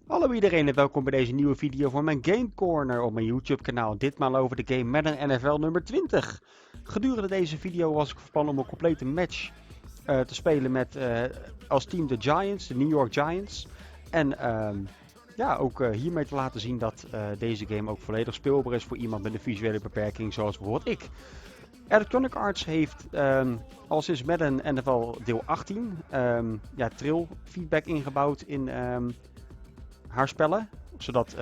Hallo iedereen en welkom bij deze nieuwe video van mijn GameCorner op mijn YouTube kanaal. Ditmaal over de game Madden NFL nummer 20. Gedurende deze video was ik van plan om een complete match te spelen met als team de Giants, de New York Giants. En ook hiermee te laten zien dat deze game ook volledig speelbaar is voor iemand met een visuele beperking zoals bijvoorbeeld ik. Electronic Arts heeft al sinds Madden NFL deel 18 trail feedback ingebouwd in haar spellen. Zodat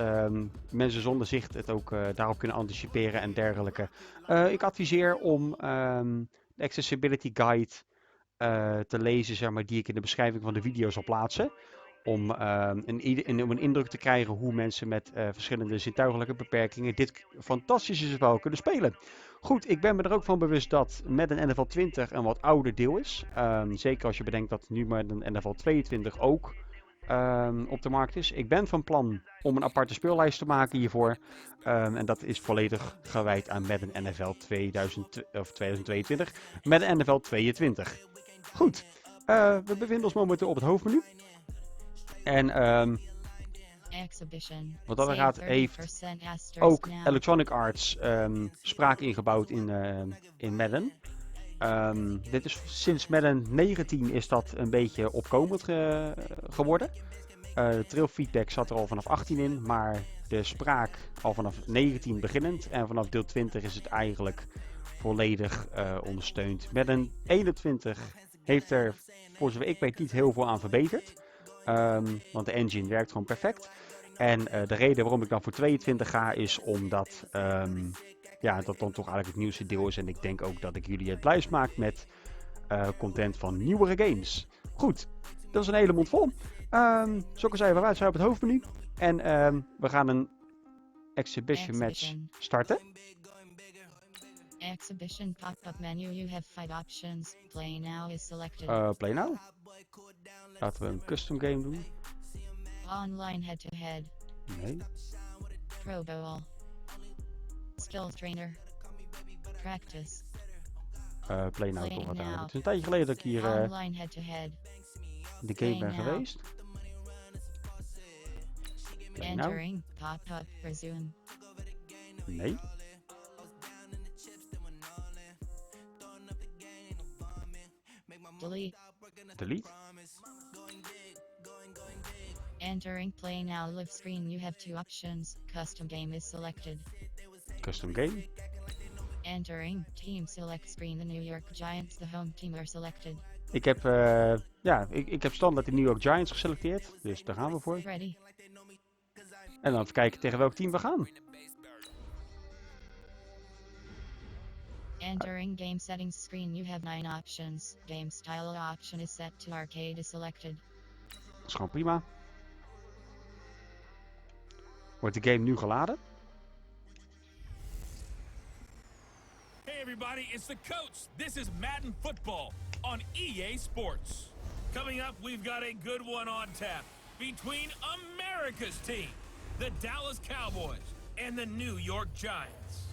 mensen zonder zicht het ook daarop kunnen anticiperen en dergelijke. Ik adviseer om de Accessibility Guide te lezen, zeg maar, die ik in de beschrijving van de video zal plaatsen. Om een indruk te krijgen hoe mensen met verschillende zintuigelijke beperkingen dit fantastische spel kunnen spelen. Goed, ik ben me er ook van bewust dat Madden NFL 20 een wat ouder deel is. Zeker als je bedenkt dat nu Madden NFL 22 ook op de markt is. Ik ben van plan om een aparte speellijst te maken hiervoor. En dat is volledig gewijd aan Madden NFL 2022. Madden NFL 22. Goed, we bevinden ons momenteel op het hoofdmenu. En wat dat gaat, heeft ook Electronic Arts spraak ingebouwd in Madden. Dit is sinds Madden 19 is dat een beetje opkomend geworden. De trail feedback zat er al vanaf 18 in, maar de spraak al vanaf 19 beginnend. En vanaf deel 20 is het eigenlijk volledig ondersteund. Madden 21 heeft er, voor zover ik weet, niet heel veel aan verbeterd. Want de engine werkt gewoon perfect. En de reden waarom ik dan voor 22 ga is omdat dat dan toch eigenlijk het nieuwste deel is. En ik denk ook dat ik jullie het blijst maak met content van nieuwere games. Goed, dat is een hele mond vol. Zoals ik al zei, we zijn op het hoofdmenu. En we gaan een exhibition match starten. Exhibition pop-up menu. You have 5 options. Play now is selected. Play now. Laten we een custom game doen. Online head-to-head. Nee. Pro Bowl. Skill trainer. Practice. Play now toch wat aan. Het is een tijdje geleden dat ik hier Online head-to-head. de game ben geweest. Play now. Entering pop-up resume. Nee. Delete. Delete. Entering play now live screen. You have 2 options. Custom game is selected. Custom game. Entering team select screen. The New York Giants, the home team, are selected. Ik heb, ik heb standaard de New York Giants geselecteerd. Dus daar gaan we voor. Ready. En dan even kijken tegen welk team we gaan. Entering game settings screen. You have 9 options. Game style option is set to arcade is selected. Dat is gewoon prima. Wordt de game nu geladen? Hey everybody, it's the coach. This is Madden Football on EA Sports. Coming up, we've got a good one on tap between America's team, the Dallas Cowboys, and the New York Giants.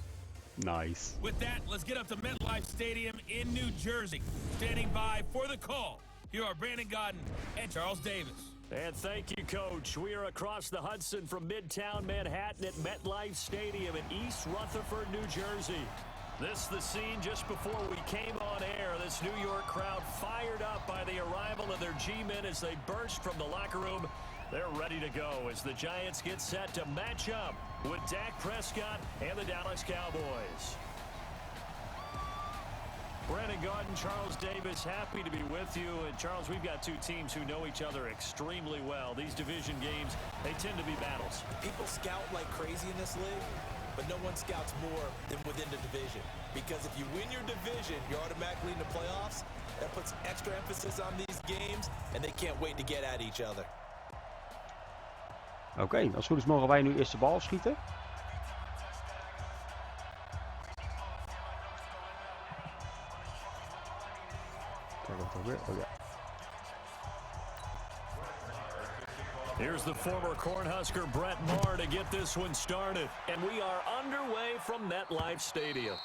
Nice. With that, let's get up to MetLife Stadium in New Jersey. Standing by for the call, here are Brandon Godden and Charles Davis. And thank you, Coach. We are across the Hudson from Midtown Manhattan at MetLife Stadium in East Rutherford, New Jersey. This is the scene just before we came on air. This New York crowd fired up by the arrival of their G-men as they burst from the locker room. They're ready to go as the Giants get set to match up with Dak Prescott and the Dallas Cowboys. Brandon Gaudin, Charles Davis, happy to be with you. And Charles, we've got 2 teams who know each other extremely well. These division games, they tend to be battles. People scout like crazy in this league, but no one scouts more than within the division. Because if you win your division, you're automatically in the playoffs. That puts extra emphasis on these games, and they can't wait to get at each other. Oké, als het goed is mogen wij nu eerst de bal schieten. Kijk wat er gebeurt. Oh ja. Here's the former Cornhusker Brett Maher to get this one started. And we are underway from MetLife Stadium.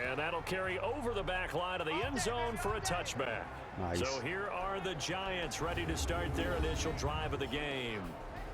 And that'll carry over the back line of the end zone for a touchback. Nice. So here are the Giants ready to start their initial drive of the game.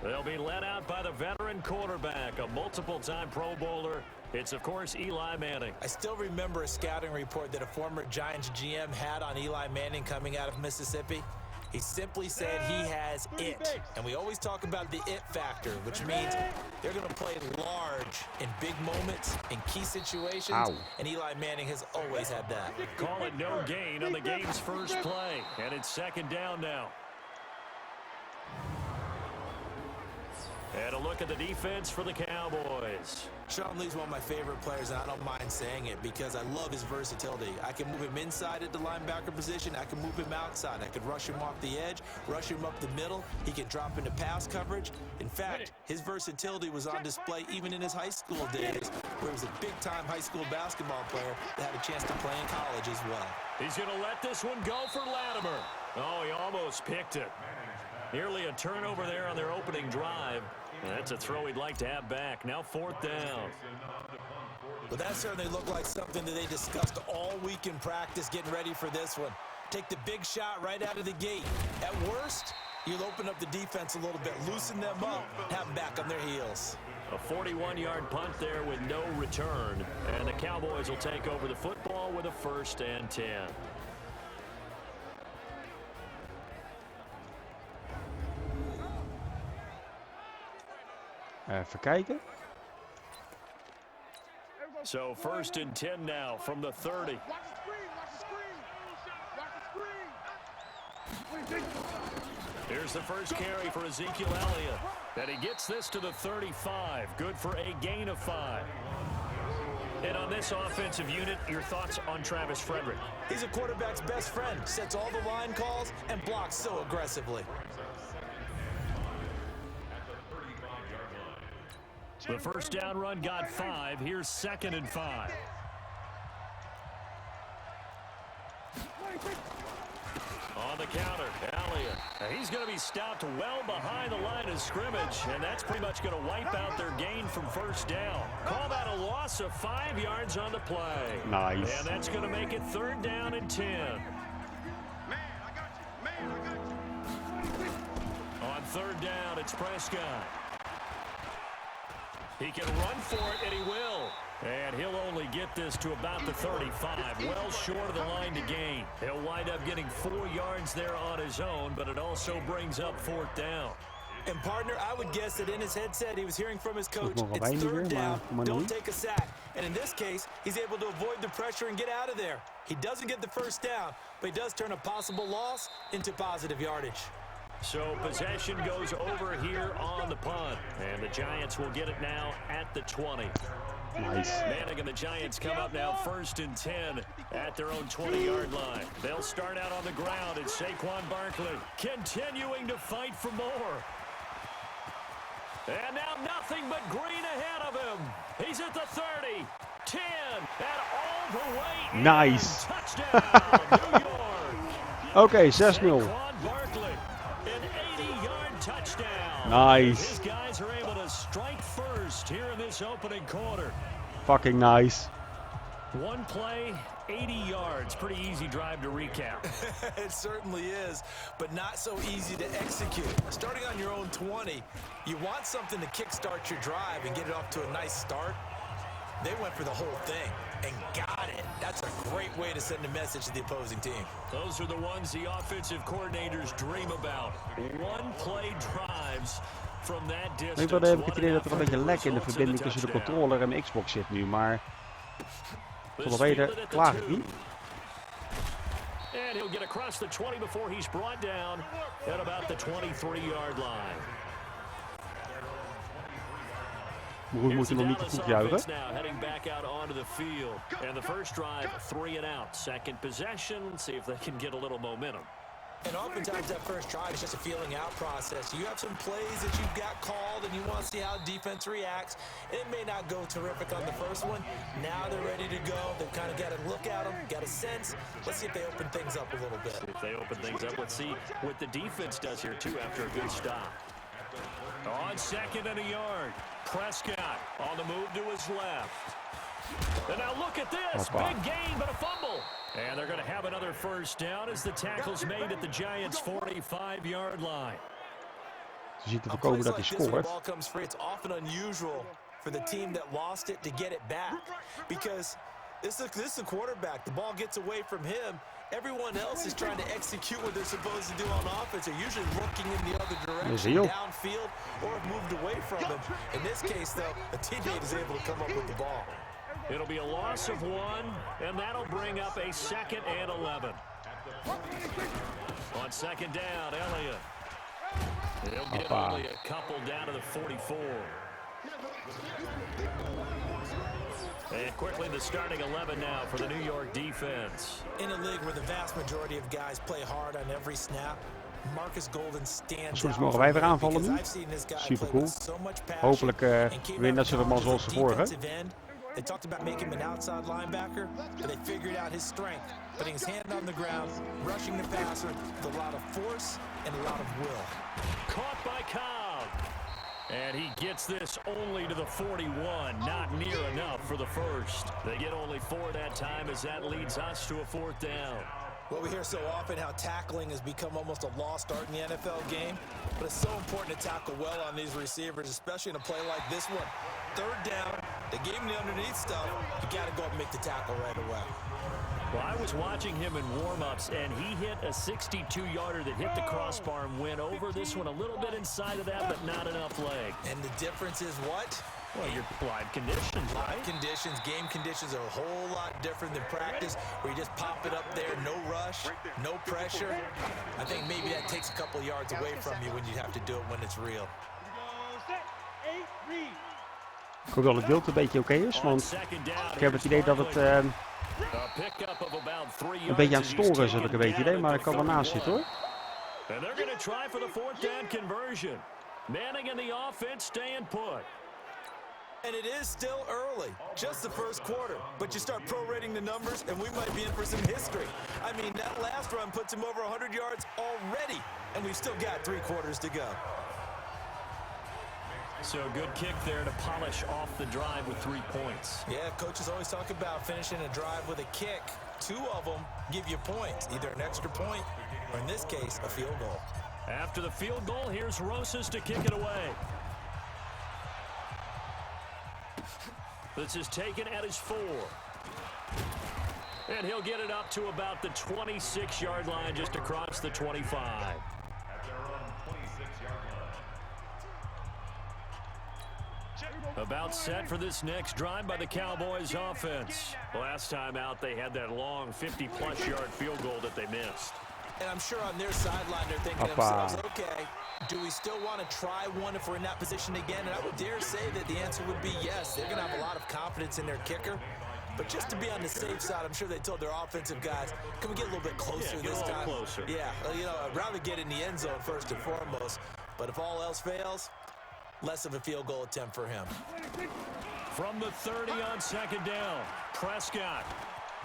They'll be led out by the veteran quarterback, a multiple-time Pro Bowler. It's, of course, Eli Manning. I still remember a scouting report that a former Giants GM had on Eli Manning coming out of Mississippi. He simply said he has it. And we always talk about the it factor, which means they're going to play large in big moments, in key situations. Ow. And Eli Manning has always had that. Call it no gain on the game's first play. And it's second down now. And a look at the defense for the Cowboys. Sean Lee's one of my favorite players, and I don't mind saying it because I love his versatility. I can move him inside at the linebacker position. I can move him outside. I could rush him off the edge, rush him up the middle. He can drop into pass coverage. In fact, his versatility was on display even in his high school days, where he was a big-time high school basketball player that had a chance to play in college as well. He's going to let this one go for Latimer. Oh, he almost picked it. Nearly a turnover there on their opening drive. That's a throw he'd like to have back. Now fourth down. Well, that certainly looked like something that they discussed all week in practice getting ready for this one. Take the big shot right out of the gate. At worst, you'll open up the defense a little bit, loosen them up, have them back on their heels. A 41-yard punt there with no return. And the Cowboys will take over the football with a 1st and 10. Even kijken. So 1st and 10 now from the 30. Here's the first carry for Ezekiel Elliott. And he gets this to the 35. Good for a gain of 5. And on this offensive unit, your thoughts on Travis Frederick? He's a quarterback's best friend. Sets all the line calls and blocks so aggressively. The first down run got 5. Here's 2nd and 5. On the counter, Elliott. He's going to be stopped well behind the line of scrimmage, and that's pretty much going to wipe out their gain from 1st down. Call that a loss of 5 yards on the play. Nice. And that's going to make it 3rd down and 10. On 3rd down, it's Prescott. He can run for it, and he will. And he'll only get this to about the 35, well short of the line to gain. He'll wind up getting 4 yards there on his own, but it also brings up 4th down. And partner, I would guess that in his headset he was hearing from his coach, Nog wel it's weinig 3rd weer, down, maar don't niet. take a sack. And in this case, he's able to avoid the pressure and get out of there. He doesn't get the 1st down, but he does turn a possible loss into positive yardage. So possession goes over here on the punt, and the Giants will get it now at the 20. Nice. Manning and the Giants come up now 1st and 10 at their own 20-yard line. They'll start out on the ground, and Saquon Barkley continuing to fight for more. And now nothing but green ahead of him. He's at the 30, 10, and all the way in. Nice. Touchdown, New York. Oké, 6-0. Saquon Barkley, an 80-yard touchdown. Nice. His guys are able to strike first here in this opening quarter. Fucking nice. One play, 80 yards. Pretty easy drive to recap. It certainly is, but not so easy to execute. Starting on your own 20, you want something to kickstart your drive and get it off to a nice start. They went for the whole thing and got it. That's a great way to send a message to the opposing team. Those are the ones the offensive coordinators dream about. One-play drives from that distance. Ik heb het idee dat er een beetje lek in de verbinding tussen de controller en mijn Xbox zit nu, maar tot weten klaag ik niet. And he'll get across the 20 before he's brought down at about the 23-yard line. Broer moet nog niet te goed juichen. Now heading back out onto the field. And the first drive, 3 and out. Second possession, see if they can get a little momentum. And oftentimes that first drive is just a feeling out process. You have some plays that you've got called and you want to see how defense reacts. It may not go terrific on the first one. Now they're ready to go. They've kind of got to look at them, got a sense. Let's see if they open things up a little bit. If they open things up, let's see what the defense does here too after a good stop. On 2nd and a yard, Prescott on the move to his left. And now look at this. Big gain, but a fumble. And they're going to have another first down as the tackle's made at the Giants' 45-yard line. Ze ziet te voorkomen dat hij scoort. It's often unusual for the team that lost it to get it back. Because this is a quarterback. The ball gets away from him. Everyone else is trying to execute what they're supposed to do on offense. They're usually looking in the other direction, downfield, or have moved away from him. In this case, though, a teammate is able to come up with the ball. It'll be a loss of 1, and that'll bring up a 2nd and 11. On second down, Elliott. He'll get only a couple down to the 44. And quickly the starting 11 now for the New York defense. In a league where the vast majority of guys play hard on every snap, Marcus Golden stands Soms mogen wij weer aanvallen nu. Super cool. Hopelijk weer net zoveel man zoals de vorige. They talked about making him an outside linebacker, but they figured out his strength, putting his hand on the ground, rushing the passer with a lot of force and a lot of will. Caught by Cobb. And he gets this only to the 41, not near enough for the first. They get only 4 that time as that leads us to a 4th down. Well, we hear so often how tackling has become almost a lost art in the NFL game, but it's so important to tackle well on these receivers, especially in a play like this one. 3rd down, they gave him the underneath stuff. You got to go up and make the tackle right away. Well, I was watching him in warm-ups, and he hit a 62-yarder that hit the crossbar and went over. This one a little bit inside of that, but not enough leg. And the difference is what? Well, your live conditions, right? Live conditions, game conditions are a whole lot different than practice, where you just pop it up there, no rush, no pressure. I think maybe that takes a couple of yards away from you when you have to do it when it's real. Ik hoop dat het beeld een beetje oké is, want ik heb het idee dat het een beetje aan het storen is, heb ik een beetje idee, maar ik kan ernaast zitten hoor. And they're going to try for the 4th down conversion. Manning and the offense staying put. And it is still early, just the first quarter. But you start prorating the numbers, and we might be in for some history. I mean, that last run puts him over 100 yards already, and we've still got 3 quarters to go. So a good kick there to polish off the drive with 3 points. Yeah, coaches always talk about finishing a drive with a kick. 2 of them give you points, either an extra point, or in this case, a field goal. After the field goal, here's Rosas to kick it away. This is taken at his 4. And he'll get it up to about the 26-yard line, just across the 25. About set for this next drive by the Cowboys offense. Last time out, they had that long 50-plus yard field goal that they missed. And I'm sure on their sideline, they're thinking to themselves, okay, do we still want to try one if we're in that position again? And I would dare say that the answer would be yes. They're going to have a lot of confidence in their kicker. But just to be on the safe side, I'm sure they told their offensive guys, can we get a little bit closer this time? Closer. Yeah, you know, I'd rather get in the end zone first and foremost. But if all else fails, less of a field goal attempt for him. From the 30 on second down, Prescott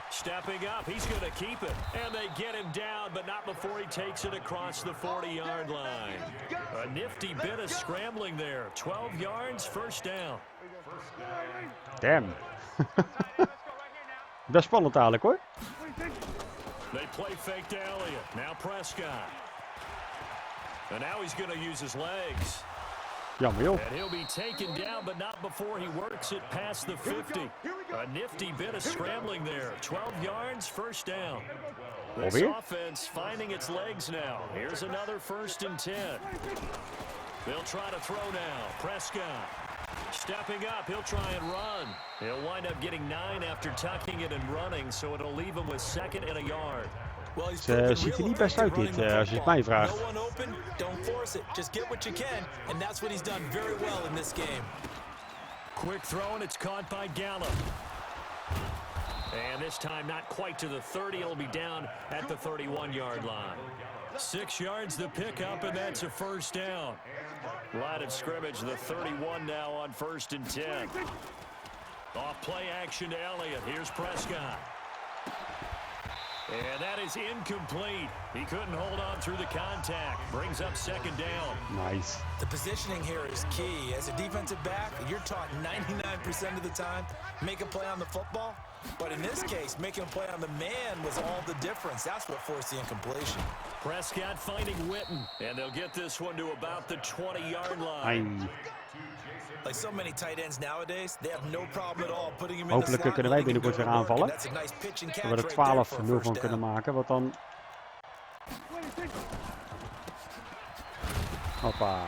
stepping up. He's going to keep it. And they get him down, but not before he takes it across the 40-yard line. A nifty bit of scrambling there. 12 yards, first down. Damn. Best spannend eigenlijk hoor. They play fake to Elliott. Now Prescott. And now he's going to use his legs. Jammer joh. And he'll be taken down, but not before he works it past the 50. A nifty bit of scrambling there. 12 yards, first down. This offense finding its legs now. Here's another 1st and 10. They'll try to throw now. Prescott stepping up. He'll try and run. He'll wind up getting 9 after tucking it and running, so it'll leave him with 2nd and a yard. Het ziet er niet best uit dit, als je het mij vraagt. Quick throw and it's caught by Gallup. And this time not quite to the 30. It'll be down at the 31-yard line. 6 yards the pickup, and that's a first down. Line of scrimmage, the 31 now on 1st and 10. Off play action to Elliott. Here's Prescott. And that is incomplete. He couldn't hold on through the contact. Brings up second down. Nice. The positioning here is key. As a defensive back, you're taught 99% of the time, make a play on the football. But in this case, making a play on the man was all the difference. That's what forced the incompletion. Prescott finding Witten. And they'll get this one to about the 20-yard line. Ai. Like so many tight ends nowadays, they have no problem at all putting him in the Hopelijk slot. kunnen wij binnenkort weer aanvallen. That's a nice pitch and catch Dat we er right there 12 for a 0 first van kunnen down. maken. Wat dan... Hoppa.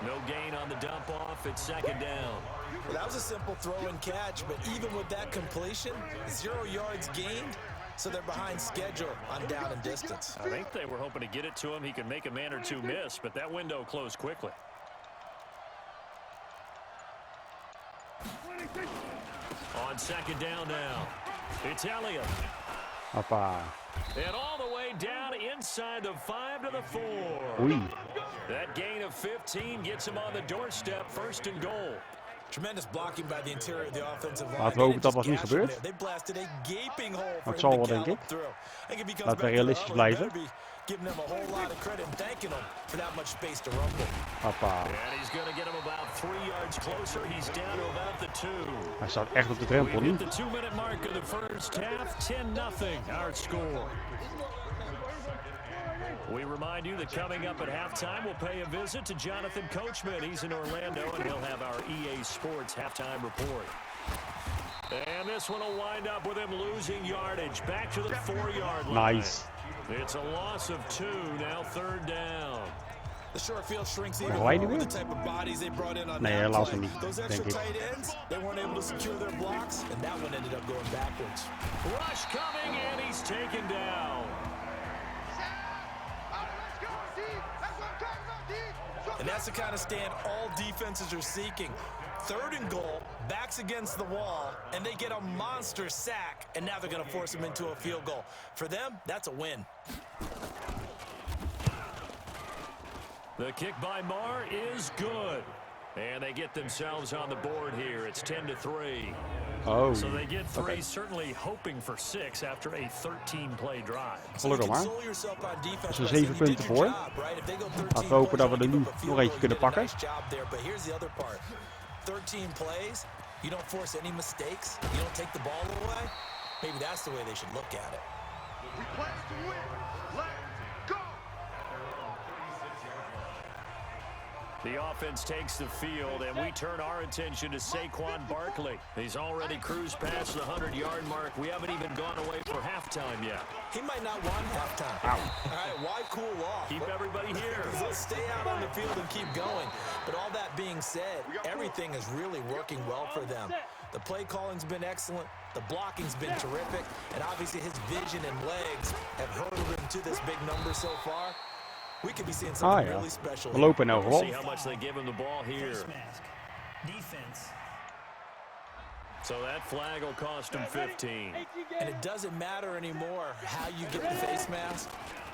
No gain on the dump off. It's second down. Well, that was a simple throw and catch, but even with that completion, 0 yards gained, so they're behind schedule on down and distance. I think they were hoping to get it to him. He could make a man or two miss, but that window closed quickly. On second down now, it's Elliott. Hoppa. And all the way down inside the 5 to the 4. Oei. That gain of 15 gets him on the doorstep, first and goal. Tremendous blocking by the interior of the offensive line. Laten we hopen dat was niet gebeurd. They blasted a gaping hole for Dat him zal to wel, denk gallop ik. through. I think if he comes Laten we back realistisch to the blijven. better be giving him a whole lot of credit and thanking him for that much space to rumble. Hoppa. And he's going to get him about 3 yards closer. He's down to about the 2. Hij staat echt op de drempel We've nu. hit the 2-minute mark of the first half. 10-0 our score. We remind you that coming up at halftime, we'll pay a visit to Jonathan Coachman. He's in Orlando, and he'll have our EA Sports halftime report. And this one will wind up with him losing yardage. Back to the 4-yard line. Nice. It's a loss of 2, now third down. The short field shrinks even Mogen wij more nu with weer? the type of bodies they brought in on Nee, that helaas play. nog niet, Those denk extra ik. tight ends, they weren't able to secure their blocks, and that one ended up going backwards. Rush coming, and he's taken down. And that's the kind of stand all defenses are seeking. 3rd and goal, backs against the wall, and they get a monster sack, and now they're going to force him into a field goal. For them, that's a win. The kick by Marr is good. And they get themselves on the board here. It's 10-3. Oh. So they get 3, Oké. certainly hoping for 6 after a 13-play drive. Gelukkig maar. Console yourself on defense Dus by saying 7 you did punten your voor. job, right? If they go 13 Laten we hopen dat we er plays, nu give up a field nog goal, eentje kunnen you did a pakken. nice job there, but here's the other part. 13 plays, you don't force any mistakes, you don't take the ball away. Maybe that's the way they should look at it. The offense takes the field, and we turn our attention to Saquon Barkley. He's already cruised past the 100-yard mark. We haven't even gone away for halftime yet. He might not want halftime. Ow. All right, why cool off? Keep everybody here. Let's stay out on the field and keep going. But all that being said, everything is really working well for them. The play calling's been excellent. The blocking's been terrific. And obviously his vision and legs have hurdled him to this big number so far. We could be seeing something really special. We lopen nou We'll see gewoon. how much they give him the ball here. Defense. So that flag will cost him 15. And it doesn't matter anymore how you get the face mask.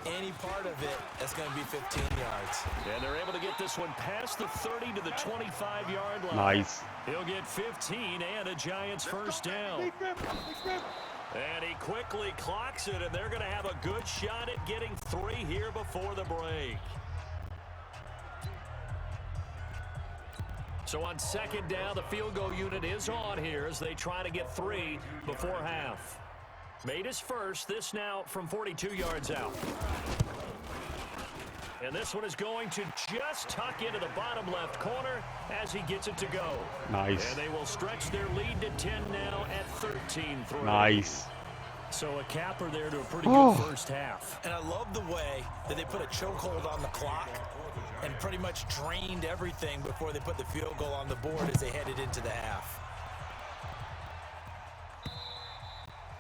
Any part of it, that's going to be 15 yards. And they're able to get this one past the 30 to the 25-yard line. Nice. He'll get 15 and a Giants first down. And he quickly clocks it, and they're going to have a good shot at getting 3 here before the break. So on second down, the field goal unit is on here as they try to get 3 before half. Made his first, this now from 42 yards out. And this one is going to just tuck into the bottom left corner as he gets it to go. Nice. And they will stretch their lead to 10 now at 13-3. Nice. So a capper there to a pretty good first half. And I love the way that they put a chokehold on the clock and pretty much drained everything before they put the field goal on the board as they headed into the half.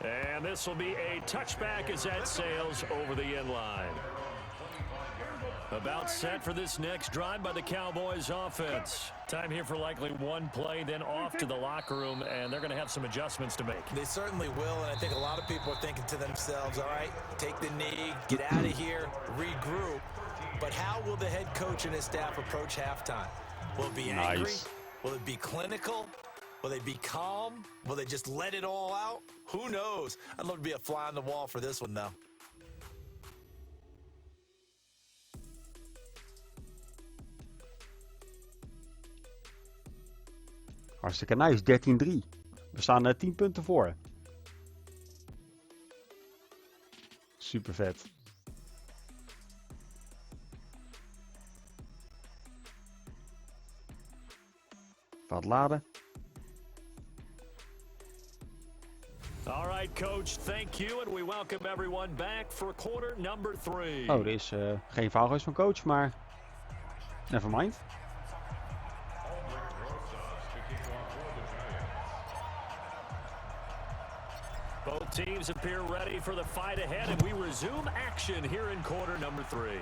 And this will be a touchback as that sails over the end line. About set for this next drive by the Cowboys offense. Time here for likely one play, then off to the locker room, and they're going to have some adjustments to make. They certainly will, and I think a lot of people are thinking to themselves, all right, take the knee, get out of here, regroup. But how will the head coach and his staff approach halftime? Will it be angry? Nice. Will it be clinical? Will they be calm? Will they just let it all out? Who knows? I'd love to be a fly on the wall for this one, though. Hartstikke nice, 13-3. We staan 10 punten voor. Super vet. Wat laden. All right, coach, thank you, and we welcome everyone back for quarter number 3. Oh, er is geen foul geweest van coach, maar never mind. Both teams appear ready for the fight ahead, and we resume action here in quarter number 3.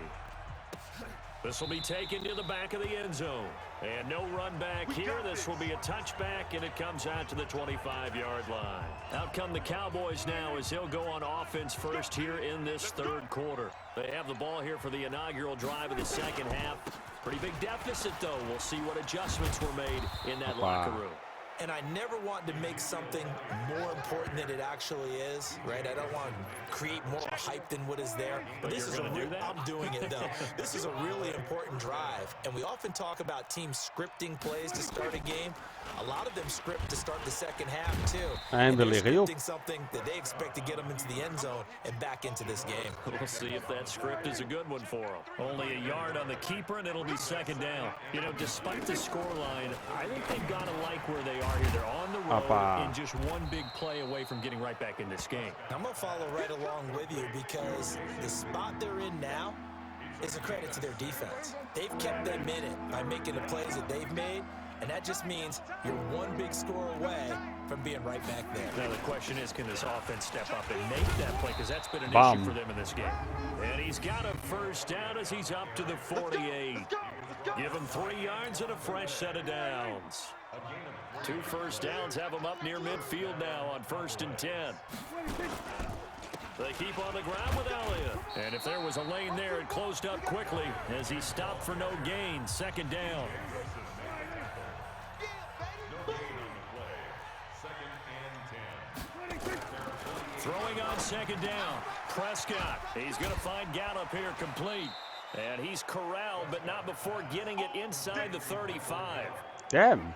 This will be taken to the back of the end zone. And no run back here. This will be a touchback, and it comes out to the 25-yard line. Out come the Cowboys now as they'll go on offense first here in this third quarter. They have the ball here for the inaugural drive of the second half. Pretty big deficit, though. We'll see what adjustments were made in that locker room. And I never want to make something more important than it actually is, right? I don't want to create more hype than what is there. But this is I'm doing it, though. This is a really important drive. And we often talk about teams scripting plays to start a game. A lot of them script to start the second half, too. And they're scripting something that they expect to get them into the end zone and back into this game. We'll see if that script is a good one for them. Only a yard on the keeper, and it'll be second down. You know, despite the scoreline, I think they've got to like where they are here. They're on the road and just one big play away from getting right back in this game. I'm going to follow right along with you because the spot they're in now is a credit to their defense. They've kept them in it by making the plays that they've made, and that just means you're one big score away from being right back there. Now the question is, can this offense step up and make that play? Because that's been an issue for them in this game. And he's got a first down as he's up to the 48. Give him 3 yards and a fresh set of downs. 2 first downs have him up near midfield now on 1st and 10. They keep on the ground with Elliott. And if there was a lane there, it closed up quickly as he stopped for no gain. Second down. Throwing on second down. Prescott. He's going to find Gallup here complete. And he's corralled, but not before getting it inside the 35. Damn.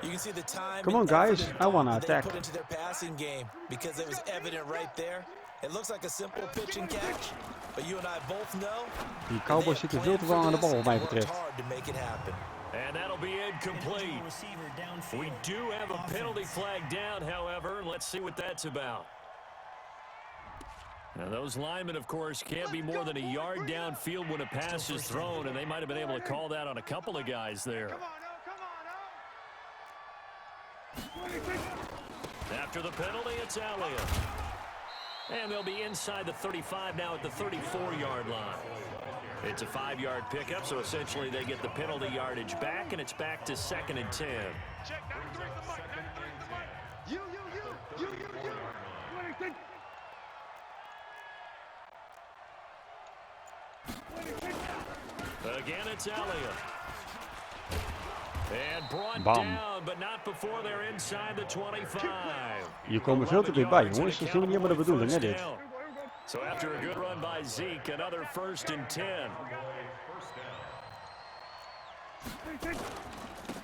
You can see the time. Come on, guys. I want to attack. Put into their passing game because it was evident right there. It looks like a simple pitch and catch, but you and I both know. Die Cowboys zitten veel te lang aan de bal, wat mij betreft. And that'll be incomplete. We do have a penalty flag down, however. Let's see what that's about. Now, those linemen, of course, can't be more than a yard downfield when a pass is thrown, and they might have been able to call that on a couple of guys there. After the penalty, it's Elliott. And they'll be inside the 35 now at the 34-yard line. It's a 5-yard pickup, so essentially they get the penalty yardage back, and it's back to 2nd and 10. Again, it's Elliott. And brought down, but not before they're inside the 25. Hier komen veel te dichtbij, jongens. Dat is niet helemaal de bedoeling, hè, dit. So after a good run by Zeke, another 1st and 10.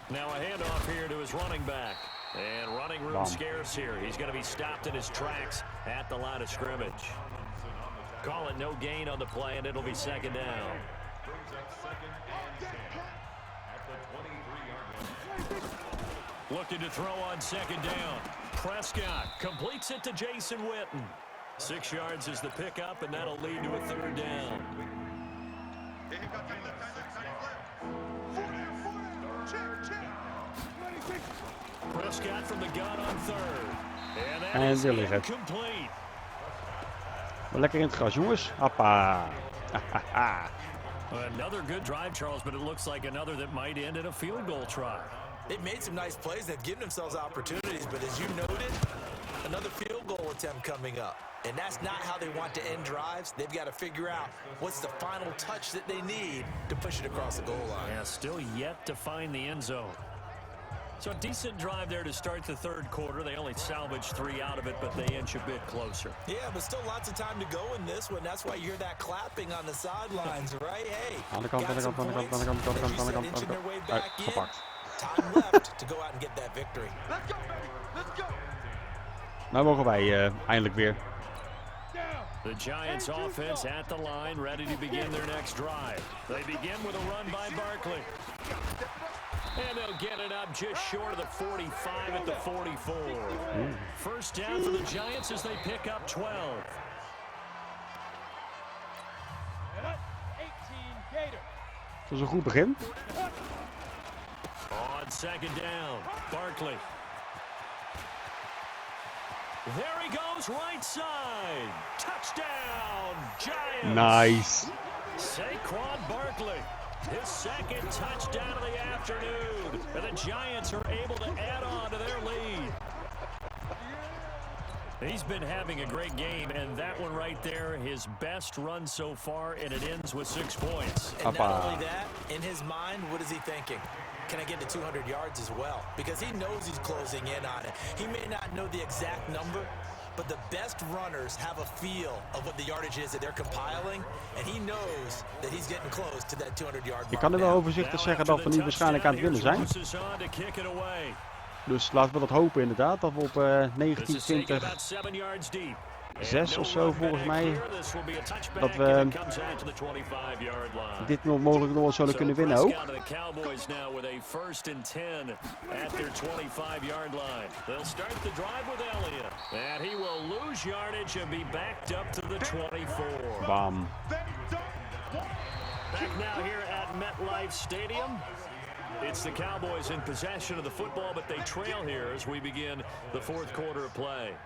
Now a handoff here to his running back. And running room scarce here. He's going to be stopped in his tracks at the line of scrimmage. Call it no gain on the play, and it'll be second down. Looking to throw on second down. Prescott completes it to Jason Witten. 6 yards is the pickup, and that'll lead to a 3rd down. Prescott from the gun on 3rd. And that is incomplete. Lekker in het gras, jongens. Hoppa. Another good drive, Charles, but it looks like another that might end in a field goal try. They've made some nice plays. They've given themselves opportunities, but as you noted, another field goal attempt coming up. And that's not how they want to end drives. They've got to figure out what's the final touch that they need to push it across the goal line. Yeah, still yet to find the end zone. So a decent drive there to start the third quarter. They only salvaged 3 out of it, but they inch a bit closer. Yeah, but still lots of time to go in this one. That's why you hear that clapping on the sidelines, right? Hey, Aan de kant, aan de kant, aan de kant, aan de kant, aan de kant, aan de kant, aan de kant. Uitgepakt. Time left to go out and get that victory. Nou mogen wij eindelijk weer. The Giants offense at the line, ready to begin their next drive. They begin with a run by Barkley. And they'll get it up just short of the 45 at the 44. First down for the Giants as they pick up 12. Dat is een goed begin. On second down, Barkley. There he goes, right side. Touchdown, Giants. Nice. Saquon Barkley, his second touchdown of the afternoon. And the Giants are able to add on to their lead. He's been having a great game, and that one right there, his best run so far, and it ends with 6 points. And not only that, in his mind, what is he thinking? Can I get to 200 yards as well? Because he knows he's closing in on it. He may not know the exact number, but the best runners have a feel of what the yardage is that they're compiling, and he knows that he's getting close to that 200-yard mark. Je kan er wel overzichtig zeggen dat we nu waarschijnlijk aan het winnen zijn. Dus laten we dat hopen inderdaad, dat we op 19, 20, 6 of zo volgens mij, dat we dit nog mogelijk nog wel zullen kunnen winnen ook. Cowboys now with a first and 10 at their 25-yard line. They'll start the drive with Elliott, and he will lose yardage and be backed up to the 24. Bam. Back now here at MetLife Stadium. It's the Cowboys in possession of the football, but they trail here as we begin the fourth quarter of play.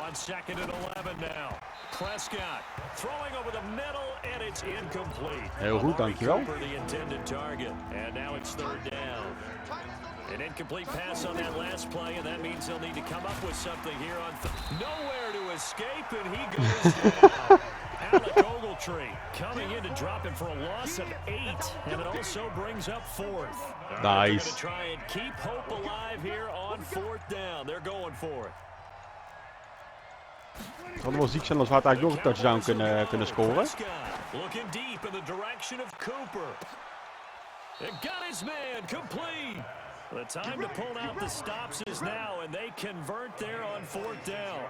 On second and 11 now. Prescott throwing over the middle, and it's incomplete. Heel goed, dankjewel. The intended target, and now it's third down. An incomplete pass on that last play, and that means they'll need to come up with something here on nowhere to escape, and he goes down. Alec Ogletree coming in to drop him for a loss of 8, and it also brings up fourth. Nice. To try and keep hope alive here on fourth down. They're going for it. Het had wel ziek zijn als we eigenlijk nog een touchdown kunnen scoren. Looking deep in the direction of Cooper. It got his man complete. The time to pull out the stops is now, and they convert there on fourth down.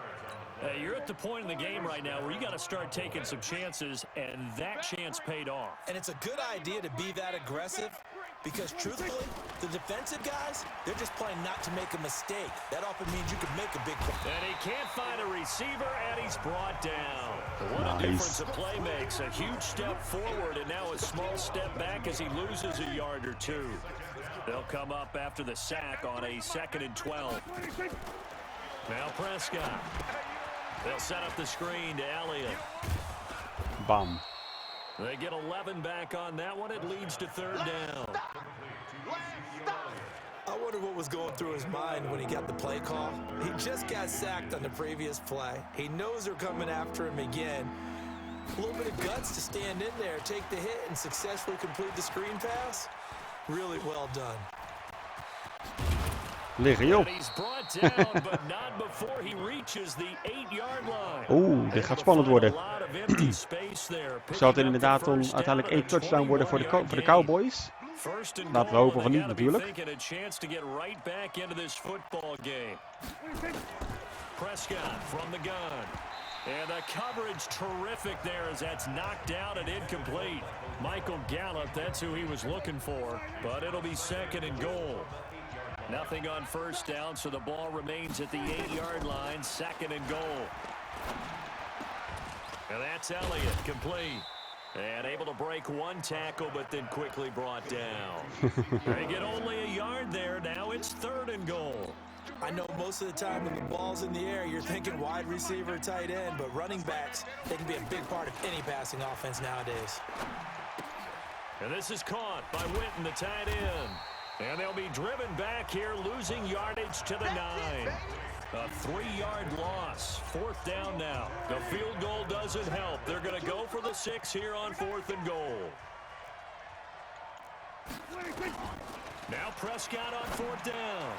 You're at the point in the game right now where you got to start taking some chances, and that chance paid off. And it's a good idea to be that aggressive because, truthfully, the defensive guys, they're just playing not to make a mistake. That often means you can make a big play. And he can't find a receiver, and he's brought down. What a difference a play makes. A huge step forward, and now a small step back as he loses a yard or two. They'll come up after the sack on a 2nd and 12. Now Prescott. They'll set up the screen to Elliott. Bam. They get 11 back on that one. It leads to third down. I wonder what was going through his mind when he got the play call. He just got sacked on the previous play. He knows they're coming after him again. A little bit of guts to stand in there, take the hit, and successfully complete the screen pass. Really well done. Liggen joh. Oeh, dit gaat spannend worden. Zou het inderdaad uiteindelijk 1 touchdown worden voor de Cowboys? Laten we hopen van niet natuurlijk. Prescott from the gun. And the coverage terrific there as that's knocked out and incomplete. Michael Gallup, that's who he was looking for, but it'll be 2nd and goal. Nothing on first down, so the ball remains at the 8-yard line, 2nd and goal. And that's Elliott, complete. And able to break 1 tackle, but then quickly brought down. They get only a yard there, now it's 3rd and goal. I know most of the time when the ball's in the air, you're thinking wide receiver, tight end, but running backs, they can be a big part of any passing offense nowadays. And this is caught by Witten, the tight end. And they'll be driven back here, losing yardage to the 9. A 3-yard loss. 4th down now. The field goal doesn't help. They're going to go for the 6 here on 4th and goal. Now Prescott on fourth down.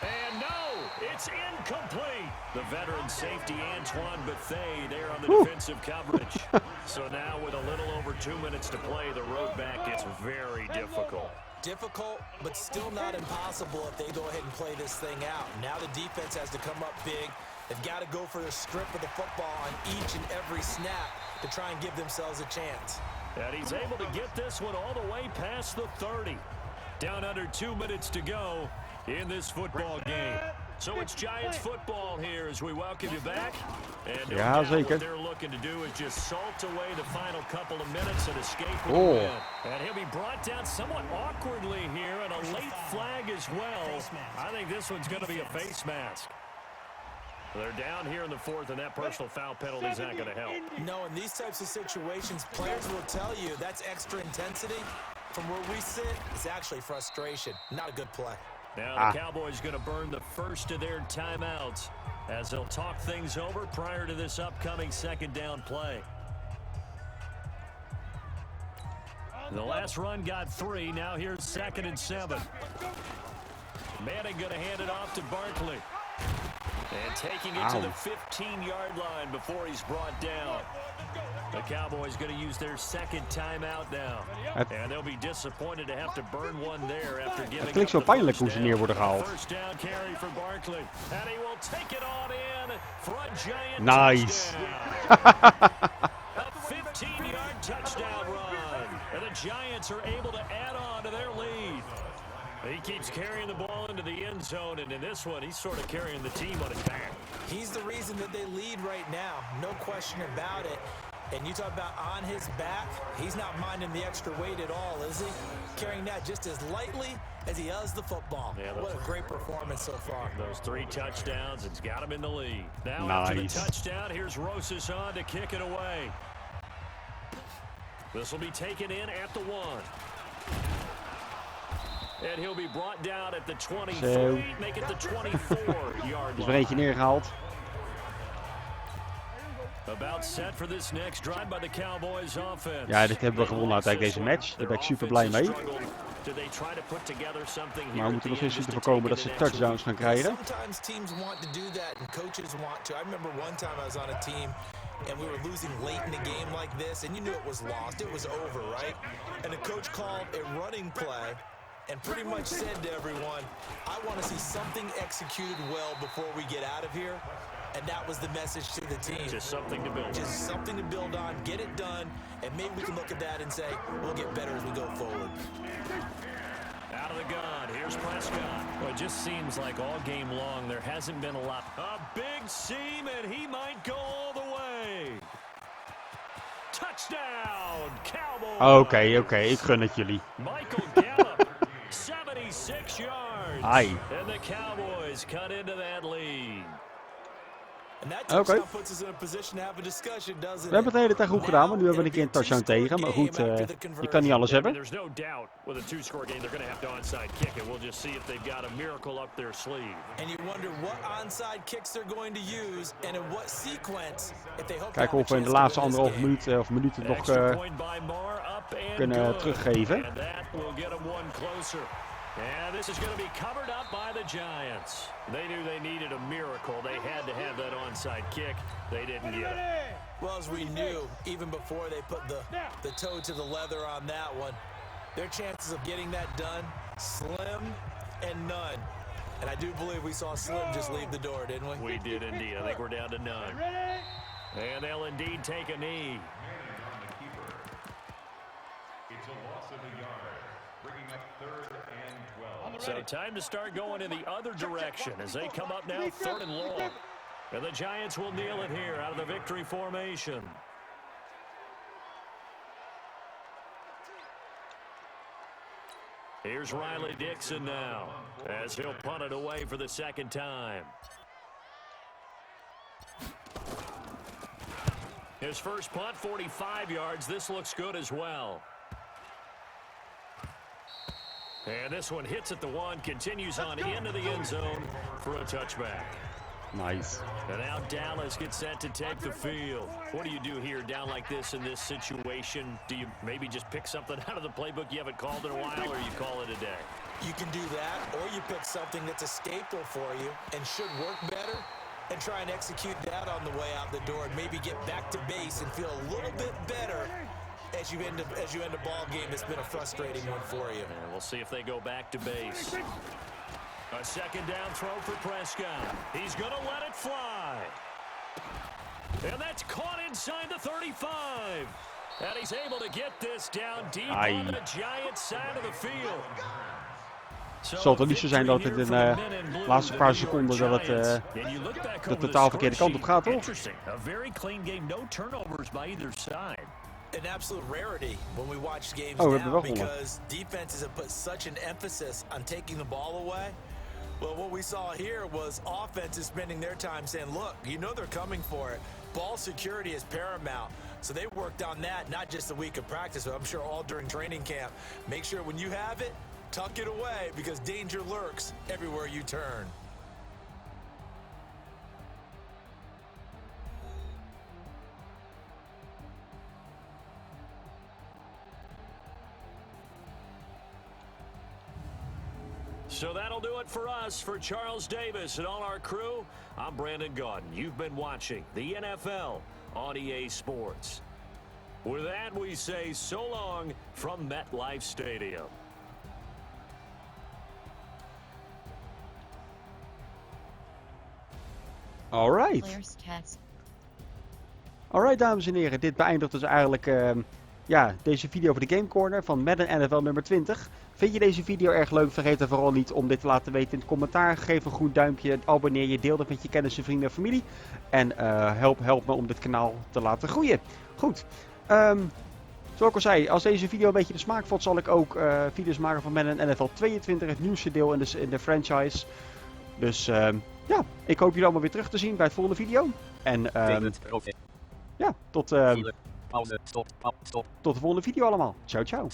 And no, it's incomplete. The veteran safety Antoine Bethea there on the defensive coverage. So now with a little over 2 minutes to play, the road back gets very difficult. Difficult, but still not impossible if they go ahead and play this thing out. Now the defense has to come up big. They've got to go for the strip of the football on each and every snap to try and give themselves a chance. And he's able to get this one all the way past the 30. Down under 2 minutes to go in this football game. So it's Giants football here as we welcome you back. And no doubt what they're looking to do is just salt away the final couple of minutes and escape with a win. And he'll be brought down somewhat awkwardly here, and a late flag as well. I think this one's going to be a face mask. They're down here in the fourth, and that personal foul penalty is not going to help. No, in these types of situations, players will tell you that's extra intensity. From where we sit, it's actually frustration. Not a good play. Now the Cowboys going to burn the first of their timeouts as they'll talk things over prior to this upcoming second down play. The last run got 3. Now here's 2nd and 7. Manning going to hand it off to Barkley. And taking it to the 15-yard line before he's brought down. The Cowboys going to use their second timeout now. And they'll be disappointed to have to burn one there after giving Het klinkt zo pijnlijk hoe ze neer worden gehaald. First down carry for Barkley. And he will take it on in for a Giant nice. A 15-yard touchdown run. And the Giants are able to add on to their lead. He keeps carrying the ball into the end zone, and in this one, he's sort of carrying the team on his back. He's the reason that they lead right now. No question about it. And you talk about on his back, he's not minding the extra weight at all, is he? Carrying that just as lightly as he does the football. Yeah, what a great performance so far. Those 3 touchdowns, it's got him in the lead. Now after the touchdown, here's Rosas on to kick it away. This will be taken in at the 1. And he'll be brought down at the 23, make it the 24-yard is er eentje neergehaald. About set for this next drive by the Cowboys offense. Ja, dit hebben we gewonnen uiteindelijk deze match. Daar ben ik super blij mee. Maar we moeten nog steeds moeten voorkomen dat ze touchdowns gaan krijgen. Sometimes teams want to do that and coaches want to. I remember one time I was on a team and we were losing late in a game like this and you knew it was lost. It was over, right? And the coach called a running play and pretty much said to everyone, I want to see something executed well before we get out of here. And that was the message to the team. Just something to build on. Just something to build on, get it done, and maybe we can look at that and say, we'll get better as we go forward. Out of the gun, here's Prescott. Well, it just seems like all game long there hasn't been a lot. A big seam, and he might go all the way. Touchdown, Cowboys. Oké, ik gun het jullie. Michael Gallup, 76 yards. Ai. And the Cowboys cut into that lead. Oké. We hebben het de hele tijd goed gedaan, maar nu hebben we een keer een touchdown tegen. Maar goed, je kan niet alles hebben. There's no doubt with a 2-score game they're going to have to onside kick it. We'll just see if they've got a miracle up their sleeve. And you wonder what onside kicks they're going to use and in what sequence if they hope. Kijken of we in de laatste anderhalf minuut of minuten nog kunnen teruggeven. And that will get them one closer. And this is going to be covered up by the Giants. They knew they needed a miracle. They had to have that onside kick. They didn't get it. Well, as we knew, even before they put the toe to the leather on that one, their chances of getting that done, slim and none. And I do believe we saw Slim just leave the door, didn't we? We did indeed. I think we're down to none. And they'll indeed take a knee. It's a loss of a yard, bringing up 3rd and 12. So time to start going in the other direction as they come up now 3rd and long. And the Giants will kneel it here out of the victory formation. Here's Riley Dixon now as he'll punt it away for the second time. His first punt, 45 yards. This looks good as well. And this one hits at the 1, continues on into the end zone for a touchback. Nice. And now Dallas gets set to take the field. What do you do here down like this in this situation? Do you maybe just pick something out of the playbook you haven't called in a while, or you call it a day? You can do that, or you pick something that's a staple for you and should work better and try and execute that on the way out the door and maybe get back to base and feel a little bit better as you end a ball game that's been a frustrating one for you. And we'll see if they go back to base. A second down throw for Prescott. He's going to let it fly. And that's caught inside the 35. And he's able to get this down deep on the Giants side of the field. Zal het niet zo zijn dat het in de laatste paar seconden dat het de totaal verkeerde kant op gaat, toch? A very clean game, no turnovers by either side. An absolute rarity when we watch games now because defenses have put such an emphasis on taking the ball away. Well, what we saw here was offenses spending their time saying, look, you know they're coming for it. Ball security is paramount. So they worked on that, not just a week of practice, but I'm sure all during training camp. Make sure when you have it, tuck it away because danger lurks everywhere you turn. So that'll do it for us. For Charles Davis and all our crew, I'm Brandon Gaudin. You've been watching the NFL on EA Sports. With that, we say so long from MetLife Stadium. Alright. Alright, dames en heren. Dit beëindigt dus eigenlijk deze video voor de GameCorner van Madden NFL nummer 20. Vind je deze video erg leuk? Vergeet er vooral niet om dit te laten weten in het commentaar. Geef een groen duimpje, abonneer je, deel dat met je kennissen, vrienden en familie. En help me om dit kanaal te laten groeien. Goed. Zoals ik al zei, als deze video een beetje de smaak valt, zal ik ook video's maken van Madden NFL 22, het nieuwste deel in de franchise. Dus ja, ik hoop jullie allemaal weer terug te zien bij het volgende video. En ja, tot de volgende video allemaal. Ciao, ciao.